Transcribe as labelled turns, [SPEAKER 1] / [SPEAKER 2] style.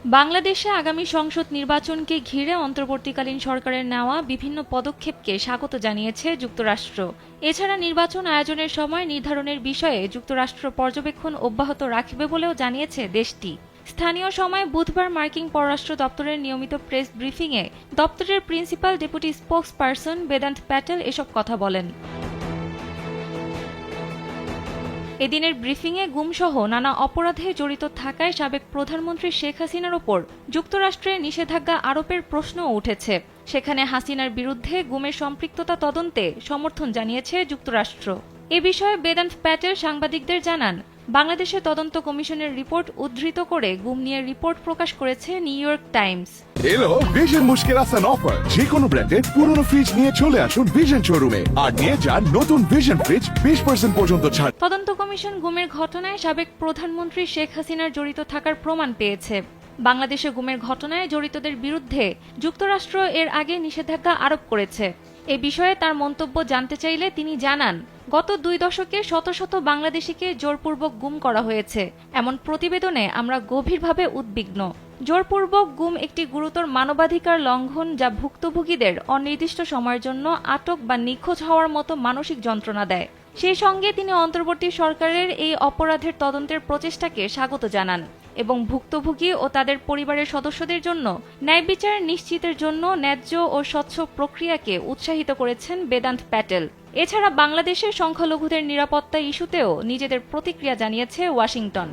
[SPEAKER 1] বাংলাদেশে আগামী সংসদ নির্বাচনকে ঘিরে অন্তর্বর্তীকালীন সরকারের নেওয়া বিভিন্ন পদক্ষেপকে স্বাগত জানিয়েছে যুক্তরাষ্ট্র। এছাড়া নির্বাচন আয়োজনের সময় নির্ধারণের বিষয়ে যুক্তরাষ্ট্র পর্যবেক্ষণ অব্যাহত রাখবে বলেও জানিয়েছে দেশটি। স্থানীয় সময় বুধবার মার্কিন পররাষ্ট্র দপ্তরের নিয়মিত প্রেস ব্রিফিংয়ে দপ্তরের principal deputy spokes person Vedanta Patel এসব কথা বলেন। এদিনের ব্রিফিংয়ে গুমসহ নানা অপরাধে জড়িত থাকায় সাবেক প্রধানমন্ত্রী শেখ হাসিনার ওপর যুক্তরাষ্ট্রের নিষেধাজ্ঞা আরোপের প্রশ্নও উঠেছে। সেখানে হাসিনার বিরুদ্ধে গুমের সম্পৃক্ততা তদন্তে সমর্থন জানিয়েছে যুক্তরাষ্ট্র। এ বিষয়ে বেদান্ত প্যাটেল সাংবাদিকদের জানান, বাংলাদেশের তদন্ত কমিশনের রিপোর্ট উদ্ধৃত করে গুম নিয়ে রিপোর্ট প্রকাশ করেছে নিউ ইয়র্ক টাইমস।
[SPEAKER 2] এলো ভিশন মুশকিল আসান অফার। যে কোনো ব্র্যান্ডের পুরনো ফ্রিজ নিয়ে চলে আসুন ভিশন শোরুমে আর নিয়ে যান নতুন ভিশন ফ্রিজ 20% পর্যন্ত ছাড়।
[SPEAKER 1] তদন্ত কমিশন গুমের ঘটনায় সাবেক প্রধানমন্ত্রী শেখ হাসিনার জড়িত থাকার প্রমাণ পেয়েছে। বাংলাদেশে গুমের ঘটনায় জড়িতদের বিরুদ্ধে যুক্তরাষ্ট্র এর আগে নিষেধাজ্ঞা আরোপ করেছে। এ বিষয়ে তার মন্তব্য জানতে চাইলে তিনি জানান, গত 2 দশকে শত শত বাংলাদেশিকে জোরপূর্বক গুম করা হয়েছে। এমন প্রতিবেদনে আমরা গভীরভাবে উদ্বিগ্ন। জোরপূর্বক গুম একটি গুরুতর মানবাধিকার লঙ্ঘন, যা ভুক্তভোগীদের অনির্দিষ্ট সময়ের জন্য আটক বা নিখোঁজ হওয়ার মতো মানসিক যন্ত্রণা দেয়। সেই সঙ্গে তিনি অন্তর্বর্তী সরকারের এই অপরাধের তদন্তের প্রচেষ্টাকে স্বাগত জানান এবং ভুক্তভোগী ও তাদের পরিবারের সদস্যদের জন্য ন্যায় বিচার নিশ্চিতের জন্য ন্যায্য ও স্বচ্ছ প্রক্রিয়াকে উৎসাহিত করেছেন বেদান্ত প্যাটেল। এছাড়া বাংলাদেশের সংখ্যালঘুদের নিরাপত্তা ইস্যুতেও নিজেদের প্রতিক্রিয়া জানিয়েছে ওয়াশিংটন।